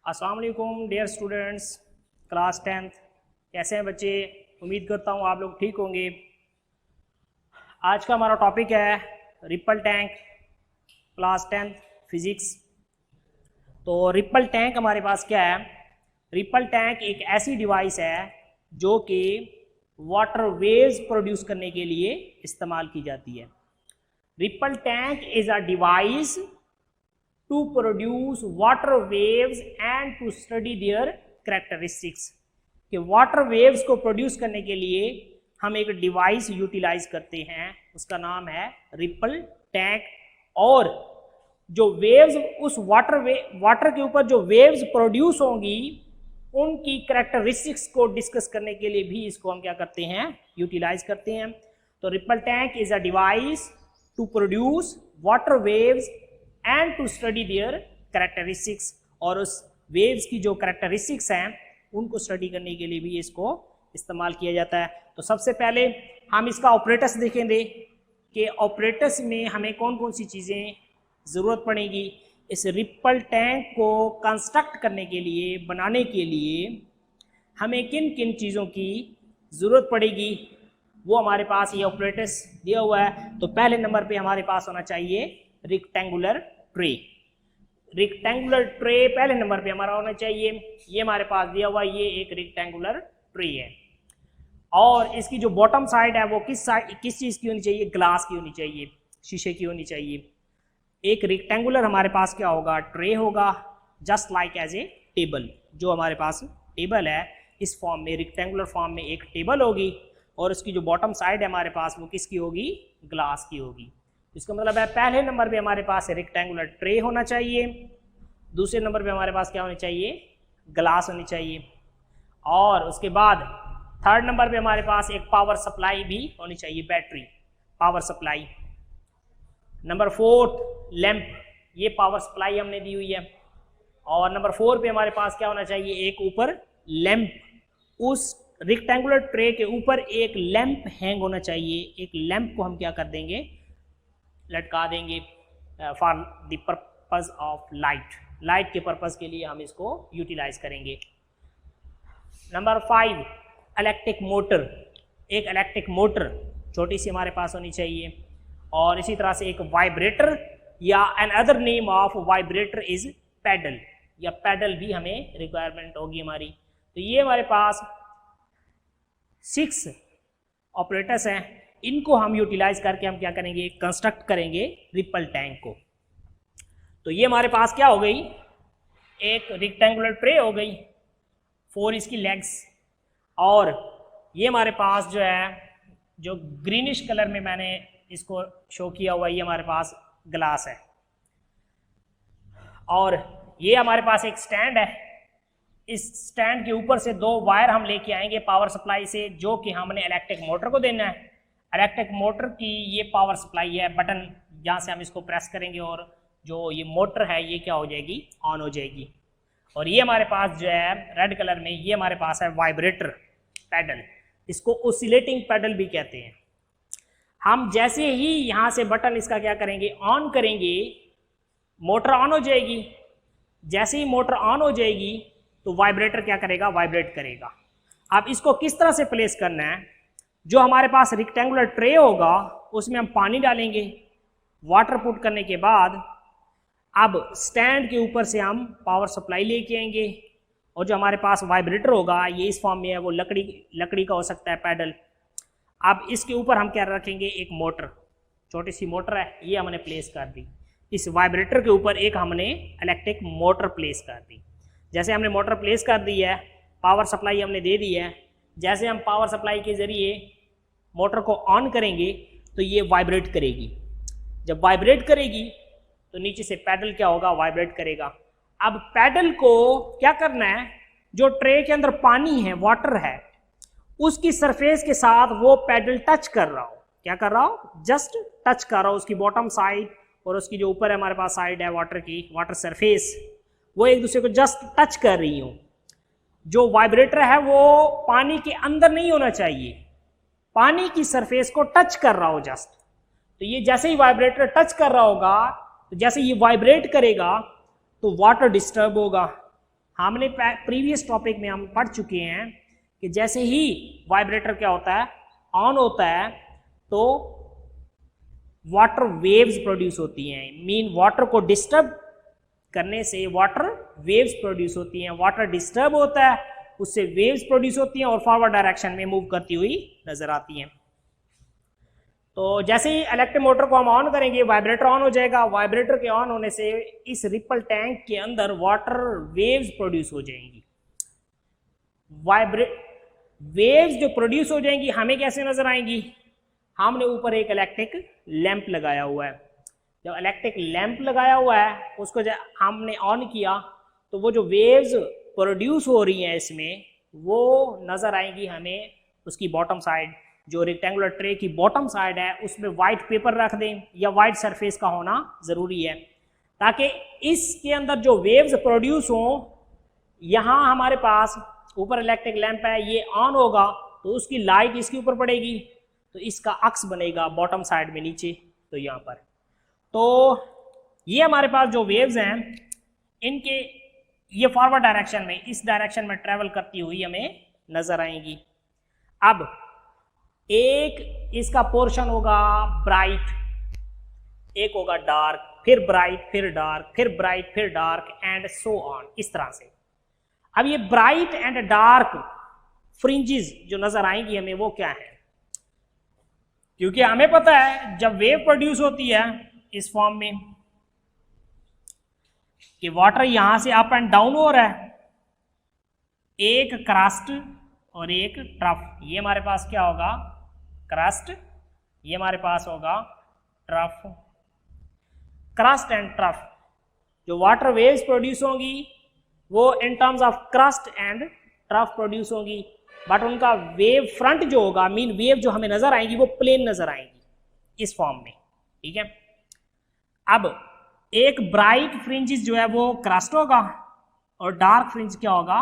अस्सलाम वालेकुम dear students, class 10th। कैसे हैं बच्चे? उम्मीद करता हूँ आप लोग ठीक होंगे। आज का हमारा टॉपिक है ripple tank, class 10th physics. तो रिपल टैंक हमारे पास क्या है? रिपल टैंक एक ऐसी डिवाइस है जो कि वाटर वेव्स प्रोड्यूस करने के लिए इस्तेमाल की जाती है। Ripple tank is a device to produce water waves and to study their characteristics। कि वाटर वेव्स को प्रोड्यूस करने के लिए हम एक डिवाइस यूटिलाइज करते हैं, उसका नाम है रिपल टैंक। और जो वेव्स उस वाटर के ऊपर जो वेव्स प्रोड्यूस होंगी उनकी कैरेक्टरिस्टिक्स को डिस्कस करने के लिए भी इसको हम क्या करते हैं? यूटिलाइज करते हैं। तो ripple tank is a device to produce water waves and to study their characteristics, और उस वेव्स की जो कैरेक्टरिस्टिक्स हैं उनको स्टडी करने के लिए भी इसको इस्तेमाल किया जाता है। तो सबसे पहले हम इसका ऑपरेटर्स देखेंगे कि ऑपरेटर्स में हमें कौन कौन सी चीज़ें ज़रूरत पड़ेगी। इस रिपल टैंक को कंस्ट्रक्ट करने के लिए, बनाने के लिए हमें किन किन चीज़ों की ज़रूरत पड़ेगी, वो हमारे पास ये ऑपरेटर्स दिया हुआ है। तो पहले नंबर पे हमारे पास होना चाहिए रेक्टेंगुलर ट्रे। रेक्टेंगुलर ट्रे पहले नंबर पे हमारा होना चाहिए। ये हमारे पास दिया हुआ ये एक रेक्टेंगुलर ट्रे है, और इसकी जो बॉटम साइड है वो किस चीज़ की होनी चाहिए? ग्लास की होनी चाहिए, शीशे की होनी चाहिए। एक रेक्टेंगुलर हमारे पास क्या होगा? ट्रे होगा, just like as a table. जो हमारे पास टेबल है इस फॉर्म में, रेक्टेंगुलर फॉर्म में एक टेबल होगी, और उसकी जो बॉटम साइड है हमारे पास वो किसकी होगी? ग्लास की होगी। इसका मतलब है पहले नंबर पे हमारे पास रेक्टेंगुलर ट्रे होना चाहिए, दूसरे नंबर पे हमारे पास क्या होनी चाहिए? ग्लास होनी चाहिए, और उसके बाद थर्ड नंबर पे हमारे पास एक पावर सप्लाई भी होनी चाहिए, battery power supply. Number 4 lamp, ये पावर सप्लाई हमने दी हुई है। और नंबर 4 पे हमारे पास क्या होना चाहिए? एक ऊपर लैंप, उस रेक्टेंगुलर ट्रे के ऊपर एक लैंप हैंग होना चाहिए। एक लैंप को हम क्या कर देंगे? लटका देंगे for the purpose of light के पर्पज के लिए हम इसको यूटिलाइज करेंगे। Number 5 electric motor. एक इलेक्ट्रिक मोटर छोटी सी हमारे पास होनी चाहिए, और इसी तरह से एक वाइब्रेटर, या another name of vibrator is paddle, या पैडल भी हमें रिक्वायरमेंट होगी हमारी। तो ये हमारे पास 6 ऑपरेटर्स हैं, इनको हम यूटिलाइज करके हम क्या करेंगे? कंस्ट्रक्ट करेंगे रिपल टैंक को। तो ये हमारे पास क्या हो गई? एक रेक्टेंगुलर ट्रे हो गई, 4 इसकी लेग्स, और ये हमारे पास जो है, जो ग्रीनिश कलर में मैंने इसको शो किया हुआ, ये हमारे पास ग्लास है। और ये हमारे पास एक स्टैंड है, इस स्टैंड के ऊपर से 2 वायर हम लेके आएंगे पावर सप्लाई से, जो कि हमने इलेक्ट्रिक मोटर को देना है। इलेक्ट्रिक मोटर की ये पावर सप्लाई है, बटन जहाँ से हम इसको प्रेस करेंगे और जो ये मोटर है ये क्या हो जाएगी? ऑन हो जाएगी। और ये हमारे पास जो है रेड कलर में, ये हमारे पास है वाइब्रेटर पैडल, इसको ओसिलेटिंग पैडल भी कहते हैं। हम जैसे ही यहाँ से बटन इसका क्या करेंगे? ऑन करेंगे, मोटर ऑन हो जाएगी। जैसे ही मोटर ऑन हो जाएगी तो वाइब्रेटर क्या करेगा? वाइब्रेट करेगा। अब इसको किस तरह से प्लेस करना है? जो हमारे पास रेक्टेंगुलर ट्रे होगा उसमें हम पानी डालेंगे, वाटर पुट करने के बाद अब स्टैंड के ऊपर से हम पावर सप्लाई लेके आएंगे, और जो हमारे पास वाइब्रेटर होगा ये इस फॉर्म में है, वो लकड़ी का हो सकता है पैडल। अब इसके ऊपर हम क्या रखेंगे? एक मोटर, छोटी सी मोटर है, ये हमने प्लेस कर दी। इस वाइब्रेटर के ऊपर एक हमने इलेक्ट्रिक मोटर प्लेस कर दी। जैसे हमने मोटर प्लेस कर दी है, पावर सप्लाई हमने दे दी है, जैसे हम पावर सप्लाई के ज़रिए मोटर को ऑन करेंगे तो ये वाइब्रेट करेगी। जब वाइब्रेट करेगी तो नीचे से पैडल क्या होगा? वाइब्रेट करेगा। अब पैडल को क्या करना है? जो ट्रे के अंदर पानी है, वाटर है, उसकी सरफेस के साथ वो पैडल टच कर रहा हो। क्या कर रहा हो? जस्ट टच कर रहा हो। उसकी बॉटम साइड और उसकी जो ऊपर है हमारे पास साइड है वाटर की, वाटर सरफेस, वो एक दूसरे को जस्ट टच कर रही हो। जो वाइब्रेटर है वो पानी के अंदर नहीं होना चाहिए, पानी की सरफेस को टच कर रहा हो जस्ट। तो ये जैसे ही वाइब्रेटर टच कर रहा होगा, तो जैसे ये वाइब्रेट करेगा तो वाटर डिस्टर्ब होगा, हमने प्रीवियस टॉपिक में हम पढ़ चुके हैं कि जैसे ही वाइब्रेटर क्या होता है, ऑन होता है, तो वाटर वेव्स प्रोड्यूस होती हैं। मीन वाटर को डिस्टर्ब करने से वाटर वेव्स प्रोड्यूस होती हैं। वाटर डिस्टर्ब होता है, उससे वेव्स प्रोड्यूस होती हैं और फॉरवर्ड डायरेक्शन में मूव करती हुई नजर आती हैं। तो जैसे ही इलेक्ट्रिक मोटर को हम ऑन करेंगे, वाइब्रेटर ऑन हो जाएगा। वाइब्रेटर के ऑन होने से इस रिपल टैंक के अंदर वाटर वेव्स प्रोड्यूस हो जाएंगी। वेव्स जो प्रोड्यूस हो जाएंगी हमें कैसे नजर आएंगी? हमने ऊपर एक इलेक्ट्रिक लैंप लगाया हुआ है। जब इलेक्ट्रिक लैंप लगाया हुआ है उसको जब हमने ऑन किया तो वो जो वेव्स प्रोड्यूस हो रही हैं इसमें, वो नजर आएंगी हमें उसकी बॉटम साइड। जो रेक्टेंगुलर ट्रे की बॉटम साइड है उसमें वाइट पेपर रख दें या वाइट सरफेस का होना ज़रूरी है, ताकि इसके अंदर जो वेव्स प्रोड्यूस हों, यहाँ हमारे पास ऊपर इलेक्ट्रिक लैंप है, ये ऑन होगा तो उसकी लाइट इसके ऊपर पड़ेगी, तो इसका अक्स बनेगा बॉटम साइड में नीचे, तो यहाँ पर। तो ये हमारे पास जो वेव्स हैं इनके ये फॉरवर्ड डायरेक्शन में, इस डायरेक्शन में ट्रेवल करती हुई हमें नजर आएंगी। अब एक इसका पोर्शन होगा ब्राइट, एक होगा डार्क, फिर ब्राइट, फिर डार्क, फिर ब्राइट, फिर डार्क एंड सो ऑन, इस तरह से। अब ये ब्राइट एंड डार्क फ्रिंजेस जो नजर आएंगी हमें, वो क्या है? क्योंकि हमें पता है जब वेव प्रोड्यूस होती है इस फॉर्म में कि वाटर यहां से अप एंड डाउन हो रहा है, एक क्रस्ट और एक ट्रफ। ये हमारे पास क्या होगा? क्रस्ट, ये हमारे पास होगा ट्रफ। क्रस्ट एंड ट्रफ, जो वाटर वेव्स प्रोड्यूस होंगी वो in terms of crust and trough produce होंगी, बट उनका वेव फ्रंट जो होगा, मीन वेव जो हमें नजर आएंगी वो प्लेन नजर आएंगी इस फॉर्म में, ठीक है। अब एक ब्राइट फ्रिंजेस जो है वो क्रस्ट होगा और डार्क फ्रिंज क्या होगा?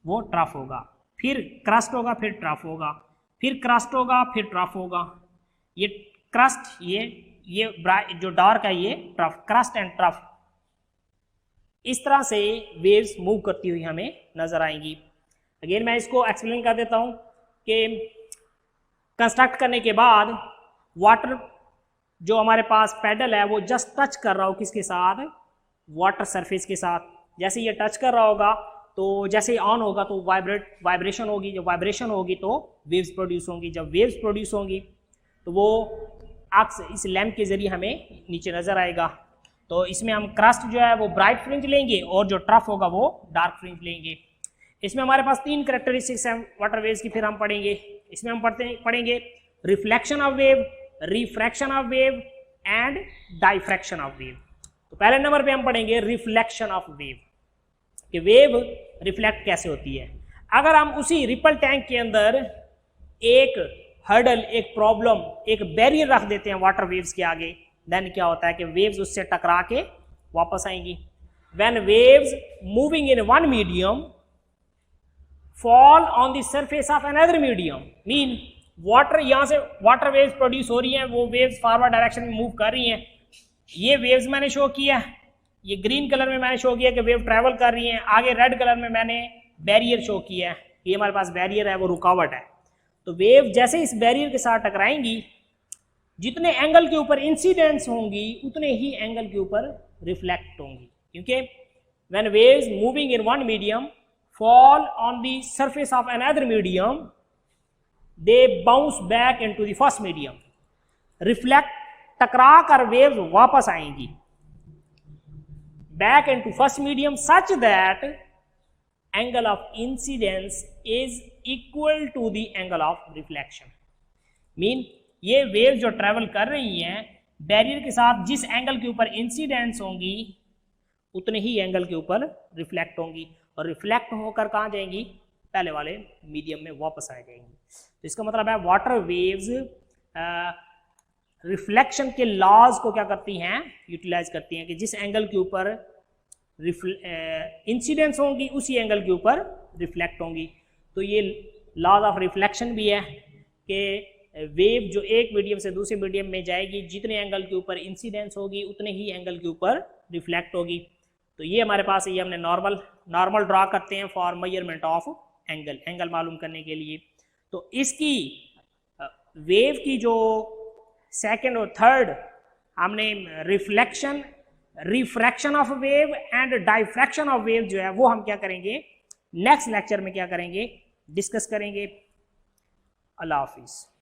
वो ट्रफ होगा। फिर क्रस्ट होगा, फिर ट्रफ होगा, फिर क्रस्ट होगा, फिर ट्रफ होगा। ये क्रस्ट, ये ब्राइट जो डार्क है ये ट्रफ, क्रस्ट एंड ट्रफ। इस तरह से वेव्स मूव करती हुई हमें नजर आएंगी। अगेन मैं इसको एक्सप्लेन कर देता हूं कि कंस्ट्रक्ट करने के बाद वाटर जो हमारे पास पैडल है वो जस्ट टच कर रहा हो किसके साथ? वाटर सरफेस के साथ। जैसे ये टच कर रहा होगा तो जैसे ऑन होगा तो वाइब्रेशन होगी। जब वाइब्रेशन होगी तो वेव्स प्रोड्यूस होंगी। जब वेव्स प्रोड्यूस होंगी तो वो अक्स इस लैंप के जरिए हमें नीचे नजर आएगा। तो इसमें हम क्रस्ट जो है वो ब्राइट फ्रिंज लेंगे और जो ट्रफ होगा वो डार्क फ्रिंज लेंगे। इसमें हमारे पास तीन कैरेक्टरिस्टिक्स हैं वाटर वेव्स की, फिर हम पढ़ेंगे। इसमें हम पढ़ेंगे reflection of wave, refraction of wave and diffraction of wave. तो पहले नंबर पे हम पढ़ेंगे रिफ्लेक्शन ऑफ वेव, कि वेव रिफ्लेक्ट कैसे होती है। अगर हम उसी रिपल टैंक के अंदर एक हर्डल, एक प्रॉब्लम, एक बैरियर रख देते हैं वाटर वेव्स के आगे, देन क्या होता है कि वेव्स उससे टकरा के वापस आएंगी। When waves moving in one medium fall on the surface of another medium, mean water, यहां से वाटर वेव्स प्रोड्यूस हो रही हैं, वो वेव्स फॉरवर्ड डायरेक्शन में मूव कर रही हैं। ये वेव्स मैंने शो किया, ये ग्रीन कलर में मैंने शो किया कि वेव ट्रैवल कर रही हैं। आगे रेड कलर में मैंने बैरियर शो किया है, ये हमारे पास बैरियर है, वो रुकावट है। तो वेव जैसे इस बैरियर के साथ टकराएंगी, जितने एंगल के ऊपर इंसिडेंस होंगी उतने ही एंगल के ऊपर रिफ्लेक्ट होंगी, क्योंकि when waves moving in one medium fall on the surface of another medium, they bounce back into the first medium. Reflect, टकरा कर वेव्स वापस आएंगी back into first medium such that angle of incidence is equal to the angle of reflection. Mean ये wave जो travel कर रही हैं barrier के साथ, जिस एंगल के ऊपर इंसिडेंस होंगी उतने ही एंगल के ऊपर रिफ्लेक्ट होंगी, और रिफ्लेक्ट होकर कहाँ जाएंगी? पहले वाले मीडियम में वापस आ जाएंगी। तो इसका मतलब है वाटर वेव्स रिफ्लेक्शन के लॉज को क्या करती हैं? यूटिलाइज करती हैं, कि जिस एंगल के ऊपर इंसिडेंस होंगी उसी एंगल के ऊपर रिफ्लेक्ट होंगी। तो ये लॉज ऑफ रिफ्लेक्शन भी है कि वेव जो एक मीडियम से दूसरे मीडियम में जाएगी, जितने एंगल के ऊपर इंसिडेंस होगी उतने ही एंगल के ऊपर रिफ्लेक्ट होगी। तो तो ये हमारे पास ये हमने नॉर्मल ड्रा करते हैं फॉर मेजरमेंट ऑफ एंगल मालूम करने के लिए। तो इसकी वेव की जो सेकंड और थर्ड हमने refraction of wave and diffraction of wave जो है वो हम क्या करेंगे नेक्स्ट लेक्चर में क्या करेंगे डिस्कस करेंगे। अल्लाह हाफिज।